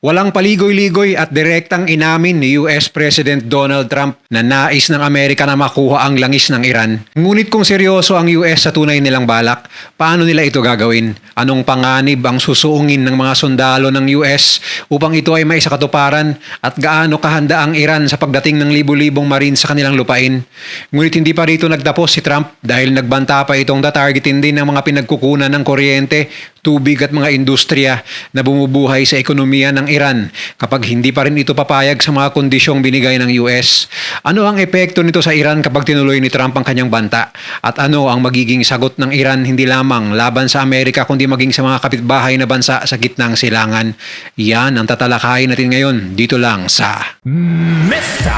Walang paligoy-ligoy at direktang inamin ni US President Donald Trump na nais ng Amerika na makuha ang langis ng Iran. Ngunit kung seryoso ang US sa tunay nilang balak, paano nila ito gagawin? Anong panganib ang susuungin ng mga sundalo ng US upang ito ay may sakatuparan at gaano kahanda ang Iran sa pagdating ng libu-libong marine sa kanilang lupain? Ngunit hindi pa rito nagtapos si Trump dahil nagbanta pa itong tatargetin din ng mga pinagkukunan ng kuryente, tubig at mga industriya na bumubuhay sa ekonomiya ng Iran kapag hindi pa rin ito papayag sa mga kondisyong binigay ng US. Ano ang epekto nito sa Iran kapag tinuloy ni Trump ang kanyang banta? At ano ang magiging sagot ng Iran hindi lamang laban sa Amerika kundi maging sa mga kapitbahay na bansa sa gitnang silangan? Yan ang tatalakayin natin ngayon dito lang sa Mr.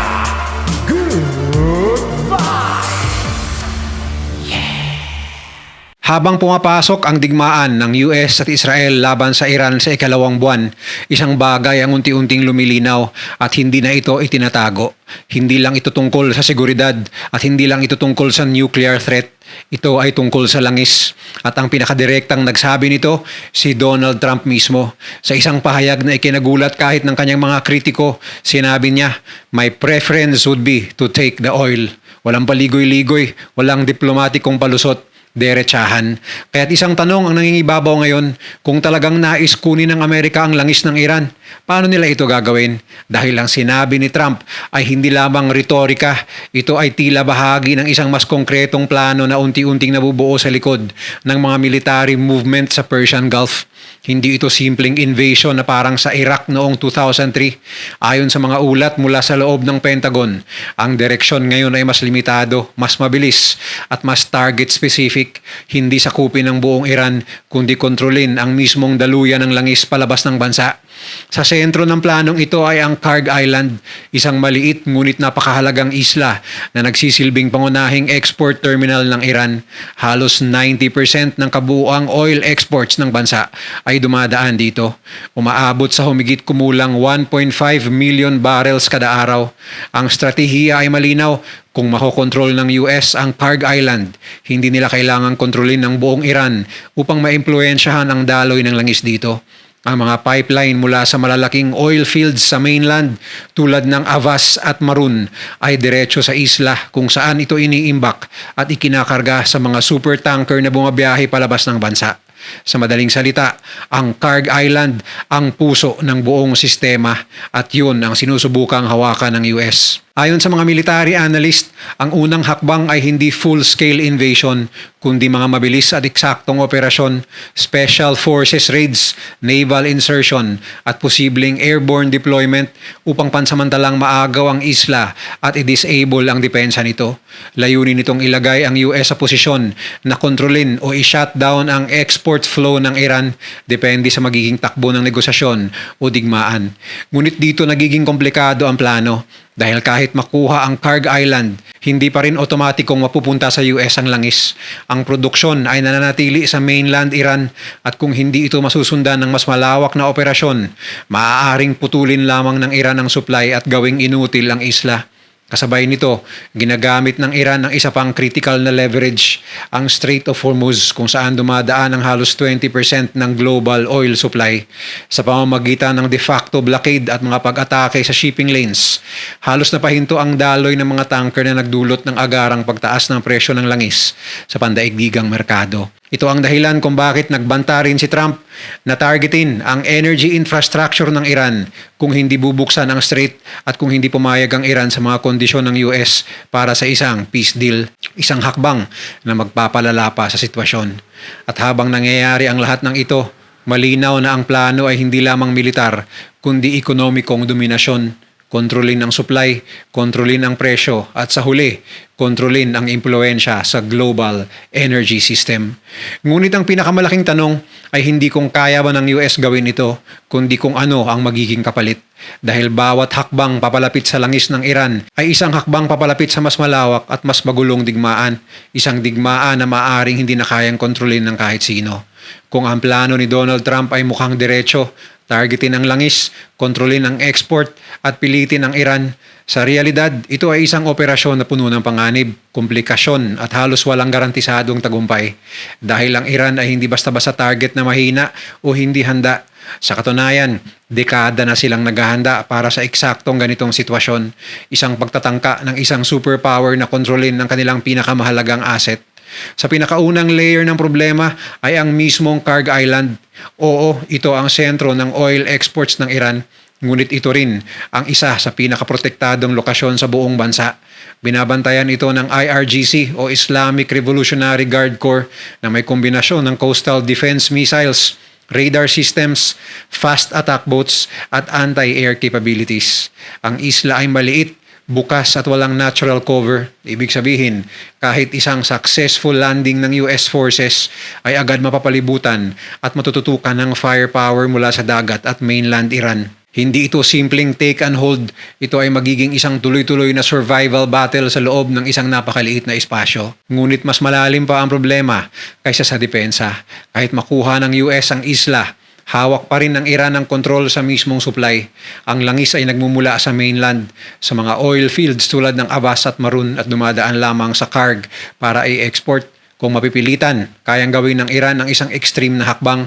Goodbye. Habang pumapasok ang digmaan ng US at Israel laban sa Iran sa ikalawang buwan, isang bagay ang unti-unting lumilinaw at hindi na ito itinatago. Hindi lang ito tungkol sa seguridad at hindi lang ito tungkol sa nuclear threat. Ito ay tungkol sa langis. At ang pinakadirektang nagsabi nito, si Donald Trump mismo. Sa isang pahayag na ikinagulat kahit ng kanyang mga kritiko, sinabi niya, "My preference would be to take the oil." Walang paligoy-ligoy, walang diplomatikong palusot. Derechahan. Kaya't isang tanong ang nangingibabaw ngayon, kung talagang nais kunin ng Amerika ang langis ng Iran, paano nila ito gagawin? Dahil ang sinabi ni Trump ay hindi lamang retorika, ito ay tila bahagi ng isang mas konkretong plano na unti-unting nabubuo sa likod ng mga military movement sa Persian Gulf. Hindi ito simpleng invasion na parang sa Iraq noong 2003. Ayon sa mga ulat mula sa loob ng Pentagon, ang direksyon ngayon ay mas limitado, mas mabilis at mas target specific. Hindi sakupin ng buong Iran kundi kontrolin ang mismong daluyan ng langis palabas ng bansa. Sa sentro ng planong ito ay ang Kharg Island, isang maliit ngunit napakahalagang isla na nagsisilbing pangunahing export terminal ng Iran. Halos 90% ng kabuuang oil exports ng bansa ay dumadaan dito. Umaabot sa humigit kumulang 1.5 million barrels kada araw. Ang stratehiya ay malinaw. Kung makokontrol ng US ang Kharg Island, hindi nila kailangang kontrolin ng buong Iran upang maimpluwensyahan ang daloy ng langis dito. Ang mga pipeline mula sa malalaking oil fields sa mainland tulad ng Avas at Marun ay diretso sa isla kung saan ito iniimbak at ikinakarga sa mga supertanker na bumabiyahe palabas ng bansa. Sa madaling salita, ang Kharg Island ang puso ng buong sistema at yun ang sinusubukang hawakan ng US. Ayon sa mga military analyst, ang unang hakbang ay hindi full-scale invasion, kundi mga mabilis at eksaktong operasyon, special forces raids, naval insertion, at posibleng airborne deployment upang pansamantalang maagaw ang isla at i-disable ang depensa nito. Layunin nitong ilagay ang US sa posisyon na kontrolin o i-shutdown ang export flow ng Iran depende sa magiging takbo ng negosasyon o digmaan. Ngunit dito nagiging komplikado ang plano. Dahil kahit makuha ang Kharg Island, hindi pa rin otomatikong mapupunta sa US ang langis. Ang produksyon ay nananatili sa mainland Iran at kung hindi ito masusundan ng mas malawak na operasyon, maaaring putulin lamang ng Iran ang supply at gawing inutil ang isla. Kasabay nito, ginagamit ng Iran ang isa pang critical na leverage, ang Strait of Hormuz kung saan dumadaan ang halos 20% ng global oil supply. Sa pamamagitan ng de facto blockade at mga pag-atake sa shipping lanes, halos napahinto ang daloy ng mga tanker na nagdulot ng agarang pagtaas ng presyo ng langis sa pandaigdigang merkado. Ito ang dahilan kung bakit nagbanta rin si Trump na targetin ang energy infrastructure ng Iran kung hindi bubuksan ang strait at kung hindi pumayag ang Iran sa mga kondisyon ng US para sa isang peace deal, isang hakbang na magpapalala pa sa sitwasyon. At habang nangyayari ang lahat ng ito, malinaw na ang plano ay hindi lamang militar kundi ekonomikong dominasyon. Kontrolin ang supply, kontrolin ang presyo at sa huli, kontrolin ang impluensya sa global energy system. Ngunit ang pinakamalaking tanong ay hindi kung kaya ba ng US gawin ito, kundi kung ano ang magiging kapalit. Dahil bawat hakbang papalapit sa langis ng Iran ay isang hakbang papalapit sa mas malawak at mas magulong digmaan, isang digmaan na maaaring hindi na kayang kontrolin ng kahit sino. Kung ang plano ni Donald Trump ay mukhang diretso, Targetin ang langis, kontrolin ang export at pilitin ang Iran. Sa realidad, ito ay isang operasyon na puno ng panganib, komplikasyon at halos walang garantisadong tagumpay. Dahil ang Iran ay hindi basta-basta target na mahina o hindi handa. Sa katunayan, dekada na silang naghahanda para sa eksaktong ganitong sitwasyon. Isang pagtatangka ng isang superpower na kontrolin ang kanilang pinakamahalagang asset. Sa pinakaunang layer ng problema ay ang mismong Kharg Island. Oo, ito ang sentro ng oil exports ng Iran, ngunit ito rin ang isa sa pinakaprotektadong lokasyon sa buong bansa. Binabantayan ito ng IRGC o Islamic Revolutionary Guard Corps na may kombinasyon ng coastal defense missiles, radar systems, fast attack boats at anti-air capabilities. Ang isla ay maliit, bukas at walang natural cover. Ibig sabihin, kahit isang successful landing ng US forces ay agad mapapalibutan at matututukan ng firepower mula sa dagat at mainland Iran. Hindi ito simpleng take and hold. Ito ay magiging isang tuloy-tuloy na survival battle sa loob ng isang napakaliit na espasyo. Ngunit mas malalim pa ang problema kaysa sa depensa. Kahit makuha ng US ang isla, hawak pa rin ng Iran ang kontrol sa mismong supply. Ang langis ay nagmumula sa mainland, sa mga oil fields tulad ng Abbas at Marun at dumadaan lamang sa Kharg para i-export. Kung mapipilitan, kayang gawin ng Iran ang isang extreme na hakbang,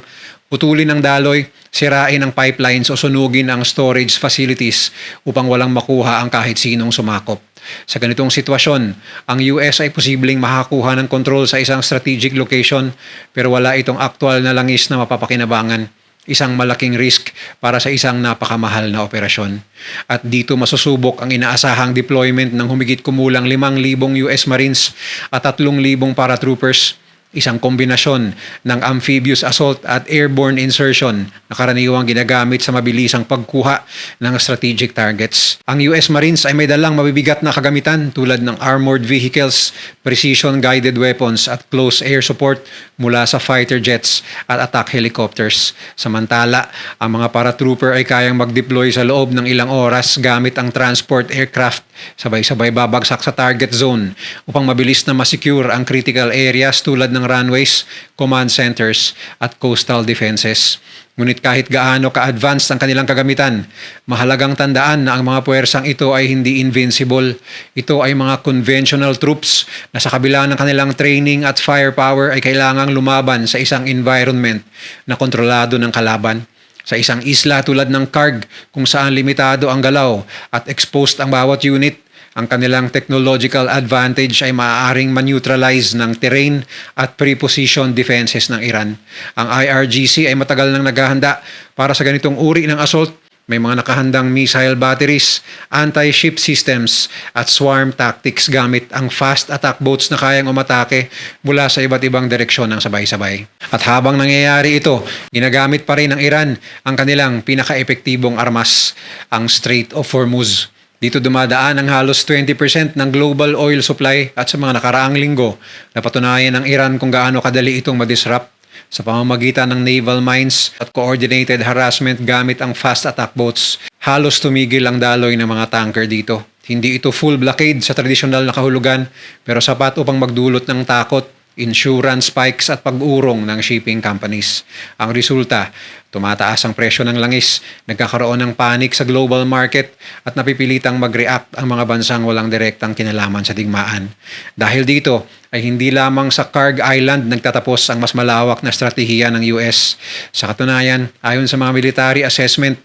putulin ang daloy, sirain ang pipelines o sunugin ang storage facilities upang walang makuha ang kahit sinong sumakop. Sa ganitong sitwasyon, ang US ay posibleng makakuha ng kontrol sa isang strategic location pero wala itong aktual na langis na mapapakinabangan. Isang malaking risk para sa isang napakamahal na operasyon. At dito masusubok ang inaasahang deployment ng humigit kumulang 5,000 US Marines at 3,000 paratroopers. Isang kombinasyon ng amphibious assault at airborne insertion na karaniwang ginagamit sa mabilisang pagkuha ng strategic targets. Ang US Marines ay may dalang mabibigat na kagamitan tulad ng armored vehicles, precision-guided weapons at close air support mula sa fighter jets at attack helicopters. Samantala, ang mga paratrooper ay kayang mag-deploy sa loob ng ilang oras gamit ang transport aircraft, sabay-sabay babagsak sa target zone upang mabilis na masecure ang critical areas tulad ng runways, command centers at coastal defenses. Ngunit kahit gaano ka-advanced ang kanilang kagamitan, mahalagang tandaan na ang mga puwersang ito ay hindi invincible. Ito ay mga conventional troops na sa kabila ng kanilang training at firepower ay kailangang lumaban sa isang environment na kontrolado ng kalaban. Sa isang isla tulad ng Kharg kung saan limitado ang galaw at exposed ang bawat unit, ang kanilang technological advantage ay maaaring ma-neutralize ng terrain at pre-position defenses ng Iran. Ang IRGC ay matagal nang naghahanda para sa ganitong uri ng assault. May mga nakahandang missile batteries, anti-ship systems at swarm tactics gamit ang fast attack boats na kayang umatake mula sa iba't ibang direksyon ng sabay-sabay. At habang nangyayari ito, ginagamit pa rin ng Iran ang kanilang pinaka-epektibong armas, ang Strait of Hormuz. Dito dumadaan ang halos 20% ng global oil supply at sa mga nakaraang linggo, napatunayan ng Iran kung gaano kadali itong madisrupt sa pamamagitan ng naval mines at coordinated harassment gamit ang fast attack boats. Halos tumigil ang daloy ng mga tanker dito. Hindi ito full blockade sa tradisyonal na kahulugan pero sapat upang magdulot ng takot, insurance spikes at pag-urong ng shipping companies. Ang resulta, tumataas ang presyo ng langis, nagkakaroon ng panic sa global market at napipilitang mag-react ang mga bansang walang direktang kinalaman sa digmaan. Dahil dito ay hindi lamang sa Kharg Island nagtatapos ang mas malawak na strategiya ng US. Sa katunayan, ayon sa mga military assessment,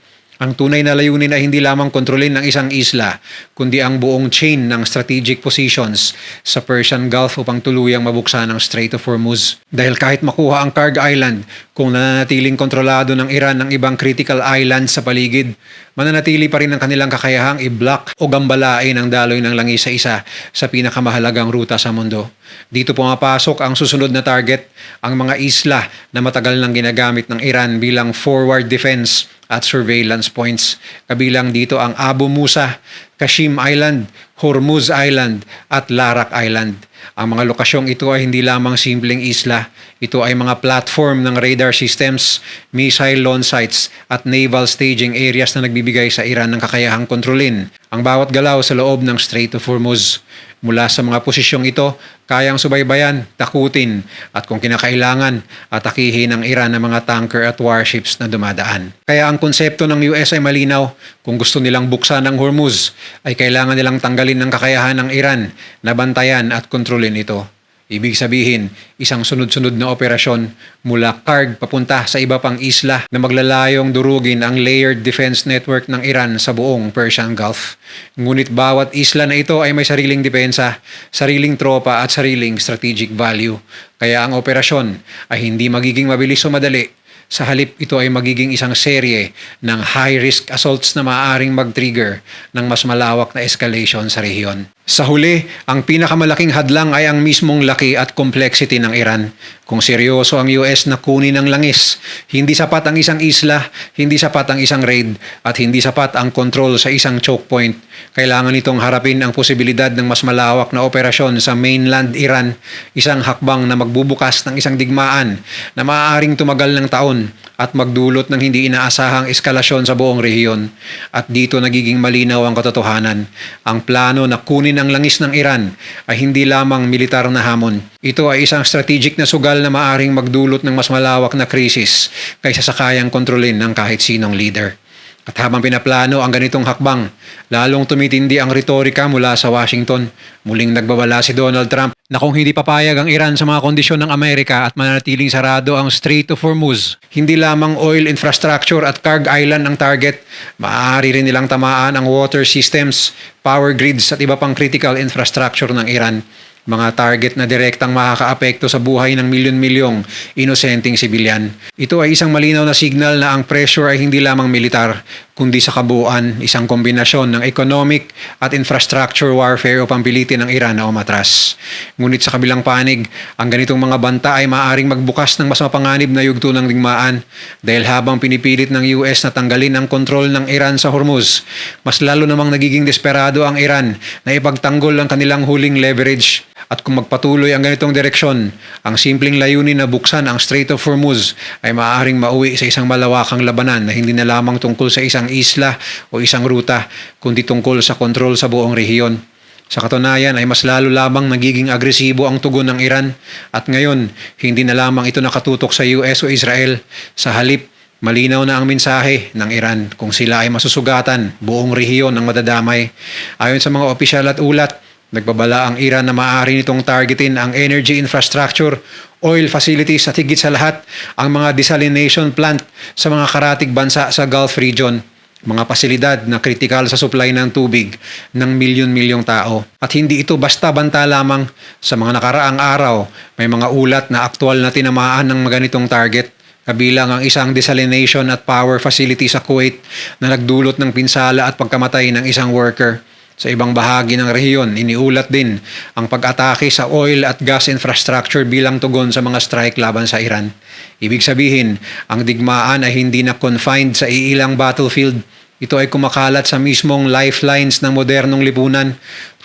ang tunay na layunin ay hindi lamang kontrolin ng isang isla, kundi ang buong chain ng strategic positions sa Persian Gulf upang tuluyang mabuksan ang Strait of Hormuz. Dahil kahit makuha ang Kharg Island, kung nananatiling kontrolado ng Iran ang ibang critical islands sa paligid, mananatili pa rin ang kanilang kakayahang i-block o gambalain ang daloy ng langis sa isa sa pinakamahalagang ruta sa mundo. Dito pumapasok ang susunod na target, ang mga isla na matagal nang ginagamit ng Iran bilang forward defense at surveillance points. Kabilang dito ang Abu Musa, Qassim Island, Hormuz Island at Larak Island. Ang mga lokasyong ito ay hindi lamang simpleng isla. Ito ay mga platform ng radar systems, missile launch sites at naval staging areas na nagbibigay sa Iran ng kakayahang kontrolin ang bawat galaw sa loob ng Strait of Hormuz. Mula sa mga posisyong ito, kayang subaybayan, takutin at kung kinakailangan, atakihin ng Iran ng mga tanker at warships na dumadaan. Kaya ang konsepto ng US ay malinaw. Kung gusto nilang buksan ang Hormuz, ay kailangan nilang tanggalin ng kakayahan ng Iran na bantayan at kontrolin ito. Ibig sabihin, isang sunod-sunod na operasyon mula Karg papunta sa iba pang isla na maglalayong durugin ang layered defense network ng Iran sa buong Persian Gulf. Ngunit bawat isla na ito ay may sariling depensa, sariling tropa at sariling strategic value. Kaya ang operasyon ay hindi magiging mabilis o madali. Sa halip, ito ay magiging isang serye ng high-risk assaults na maaaring mag-trigger ng mas malawak na escalation sa rehiyon. Sa huli, ang pinakamalaking hadlang ay ang mismong laki at complexity ng Iran. Kung seryoso ang US na kunin ang langis, hindi sapat ang isang isla, hindi sapat ang isang raid, at hindi sapat ang control sa isang choke point. Kailangan itong harapin ang posibilidad ng mas malawak na operasyon sa mainland Iran, isang hakbang na magbubukas ng isang digmaan na maaaring tumagal ng taon at magdulot ng hindi inaasahang eskalasyon sa buong rehiyon. At dito nagiging malinaw ang katotohanan. Ang plano na kunin ang langis ng Iran ay hindi lamang militar na hamon. Ito ay isang strategic na sugal na maaaring magdulot ng mas malawak na krisis kaysa sa kayang kontrolin ng kahit sinong leader. At habang pinaplano ang ganitong hakbang, lalong tumitindi ang retorika mula sa Washington. Muling nagbabala si Donald Trump na kung hindi papayag ang Iran sa mga kondisyon ng Amerika at mananatiling sarado ang Strait of Hormuz, hindi lamang oil infrastructure at Karg Island ang target, maaari rin nilang tamaan ang water systems, power grids at iba pang critical infrastructure ng Iran. Mga target na direktang makakaapekto sa buhay ng milyon-milyong inosenteng sibilyan. Ito ay isang malinaw na signal na ang pressure ay hindi lamang militar, kundi sa kabuuan, isang kombinasyon ng economic at infrastructure warfare upang pilitin ng Iran na umatras. Ngunit sa kabilang panig, ang ganitong mga banta ay maaaring magbukas ng mas mapanganib na yugto ng digmaan dahil habang pinipilit ng US na tanggalin ang kontrol ng Iran sa Hormuz, mas lalo namang nagiging desperado ang Iran na ipagtanggol ang kanilang huling leverage. At kung magpatuloy ang ganitong direksyon, ang simpleng layunin na buksan ang Strait of Hormuz ay maaaring mauwi sa isang malawakang labanan na hindi na lamang tungkol sa isang isla o isang ruta, kundi tungkol sa kontrol sa buong rehiyon. Sa katunayan ay mas lalo lamang nagiging agresibo ang tugon ng Iran at ngayon hindi na lamang ito nakatutok sa US o Israel. Sa halip, malinaw na ang mensahe ng Iran kung sila ay masusugatan, buong rehiyon ang madadamay. Ayon sa mga opisyal at ulat, nagbabala ang Iran na maaari nitong targetin ang energy infrastructure, oil facilities at higit sa lahat ang mga desalination plant sa mga karatig bansa sa Gulf region. Mga pasilidad na kritikal sa supply ng tubig ng milyon-milyong tao. At hindi ito basta banta lamang. Sa mga nakaraang araw, may mga ulat na aktwal na tinamaan ng ganitong target. Kabilang ang isang desalination at power facility sa Kuwait na nagdulot ng pinsala at pagkamatay ng isang worker. Sa ibang bahagi ng rehiyon, iniulat din ang pag-atake sa oil at gas infrastructure bilang tugon sa mga strike laban sa Iran. Ibig sabihin, ang digmaan ay hindi na confined sa iilang battlefield. Ito ay kumakalat sa mismong lifelines ng modernong lipunan,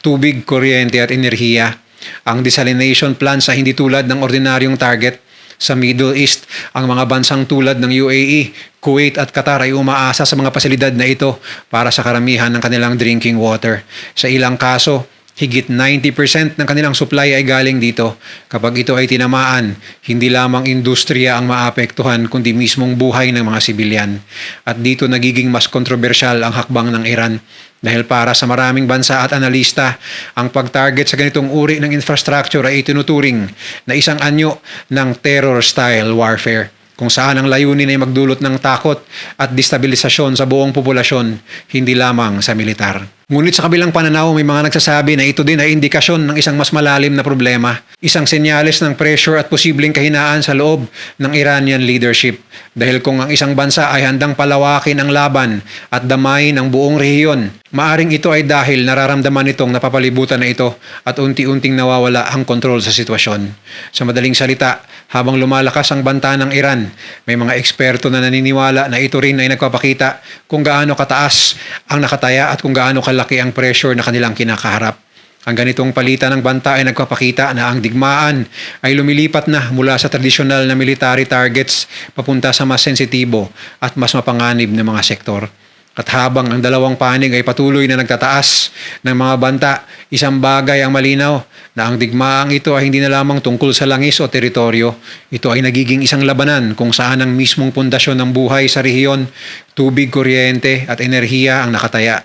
tubig, kuryente at enerhiya. Ang desalination plants ay hindi tulad ng ordinaryong target. Sa Middle East, ang mga bansang tulad ng UAE, Kuwait at Qatar ay umaasa sa mga pasilidad na ito para sa karamihan ng kanilang drinking water. Sa ilang kaso, higit 90% ng kanilang supply ay galing dito. Kapag ito ay tinamaan, hindi lamang industriya ang maapektuhan kundi mismong buhay ng mga sibilyan. At dito nagiging mas kontrobersyal ang hakbang ng Iran. Dahil para sa maraming bansa at analista, ang pag-target sa ganitong uri ng infrastructure ay itinuturing na isang anyo ng terror-style warfare, kung saan ang layunin ay magdulot ng takot at destabilisasyon sa buong populasyon, hindi lamang sa militar. Ngunit sa kabilang pananaw, may mga nagsasabi na ito din ay indikasyon ng isang mas malalim na problema, isang senyales ng pressure at posibleng kahinaan sa loob ng Iranian leadership. Dahil kung ang isang bansa ay handang palawakin ang laban at damayin ang buong rehiyon, maaring ito ay dahil nararamdaman nitong napapalibutan na ito at unti-unting nawawala ang kontrol sa sitwasyon. Sa madaling salita, habang lumalakas ang banta ng Iran, may mga eksperto na naniniwala na ito rin ay nagpapakita kung gaano kataas ang nakataya at kung gaano kalaki ang pressure na kanilang kinakaharap. Ang ganitong palitan ng banta ay nagpapakita na ang digmaan ay lumilipat na mula sa tradisyonal na military targets papunta sa mas sensitibo at mas mapanganib na mga sektor. At habang ang dalawang panig ay patuloy na nagtataas ng mga banta, isang bagay ang malinaw na ang digmaang ito ay hindi na lamang tungkol sa langis o teritoryo. Ito ay nagiging isang labanan kung saan ang mismong pundasyon ng buhay sa rehiyon, tubig, kuryente at enerhiya ang nakataya.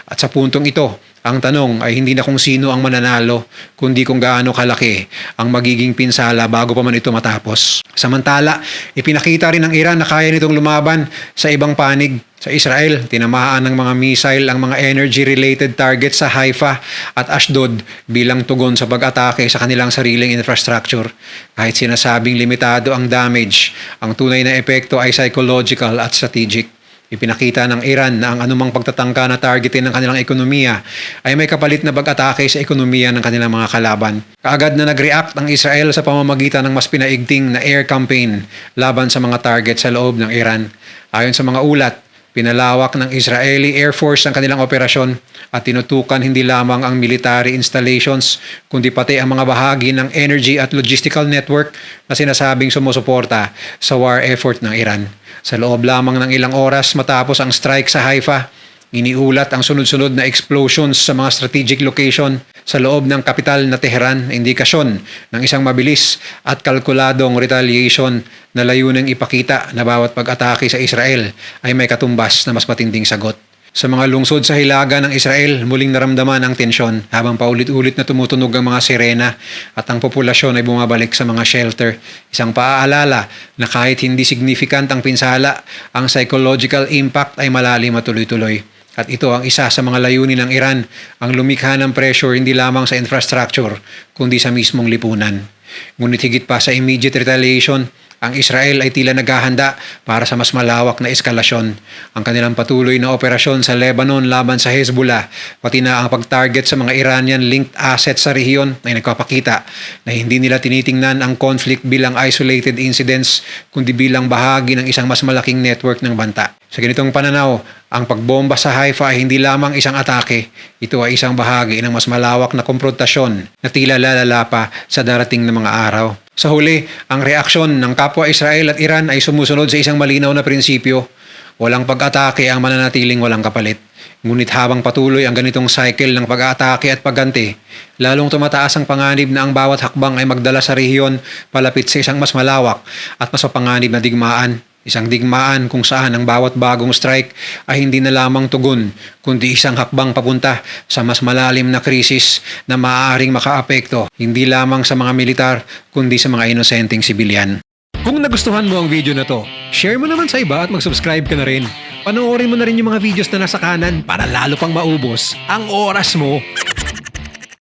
At sa puntong ito, ang tanong ay hindi na kung sino ang mananalo, kundi kung gaano kalaki ang magiging pinsala bago pa man ito matapos. Samantala, ipinakita rin ng Iran na kaya nitong lumaban sa ibang panig. Sa Israel, tinamaan ng mga missile ang mga energy-related targets sa Haifa at Ashdod bilang tugon sa pag-atake sa kanilang sariling infrastructure. Kahit sinasabing limitado ang damage, ang tunay na epekto ay psychological at strategic. Ipinakita ng Iran na ang anumang pagtatangka na targetin ng kanilang ekonomiya ay may kapalit na pag-atake sa ekonomiya ng kanilang mga kalaban. Kaagad na nag-react ang Israel sa pamamagitan ng mas pinaigting na air campaign laban sa mga target sa loob ng Iran. Ayon sa mga ulat, pinalawak ng Israeli Air Force ang kanilang operasyon at tinutukan hindi lamang ang military installations kundi pati ang mga bahagi ng energy at logistical network na sinasabing sumusuporta sa war effort ng Iran. Sa loob lamang ng ilang oras matapos ang strike sa Haifa, iniulat ang sunod-sunod na explosions sa mga strategic location sa loob ng kapital na Tehran, indikasyon ng isang mabilis at kalkuladong retaliation na layunang ipakita na bawat pag-atake sa Israel ay may katumbas na mas matinding sagot. Sa mga lungsod sa hilaga ng Israel, muling naramdaman ang tensyon habang paulit-ulit na tumutunog ang mga sirena at ang populasyon ay bumabalik sa mga shelter. Isang paaalala na kahit hindi significant ang pinsala, ang psychological impact ay malalim at tuloy-tuloy. At ito ang isa sa mga layunin ng Iran, ang lumikha ng pressure hindi lamang sa infrastructure, kundi sa mismong lipunan. Ngunit higit pa sa immediate retaliation, ang Israel ay tila naghahanda para sa mas malawak na eskalasyon. Ang kanilang patuloy na operasyon sa Lebanon laban sa Hezbollah, pati na ang pag-target sa mga Iranian-linked assets sa rehiyon ay nagpapakita na hindi nila tinitingnan ang conflict bilang isolated incidents, kundi bilang bahagi ng isang mas malaking network ng banta. Sa ganitong pananaw, ang pagbomba sa Haifa ay hindi lamang isang atake. Ito ay isang bahagi ng mas malawak na komprontasyon na tila lalala pa sa darating na mga araw. Sa huli, ang reaksyon ng kapwa Israel at Iran ay sumusunod sa isang malinaw na prinsipyo. Walang pag-atake ang mananatiling walang kapalit. Ngunit habang patuloy ang ganitong cycle ng pag-atake at pagganti, lalong tumataas ang panganib na ang bawat hakbang ay magdala sa rehiyon palapit sa isang mas malawak at mas mapanganib na digmaan. Isang digmaan kung saan ang bawat bagong strike ay hindi na lamang tugon, kundi isang hakbang papunta sa mas malalim na krisis na maaaring makaapekto hindi lamang sa mga militar, kundi sa mga inosenteng sibilyan. Kung nagustuhan mo ang video na to, share mo naman sa iba at mag-subscribe ka na rin. Panoorin mo na rin yung mga videos na nasa kanan para lalo pang maubos ang oras mo.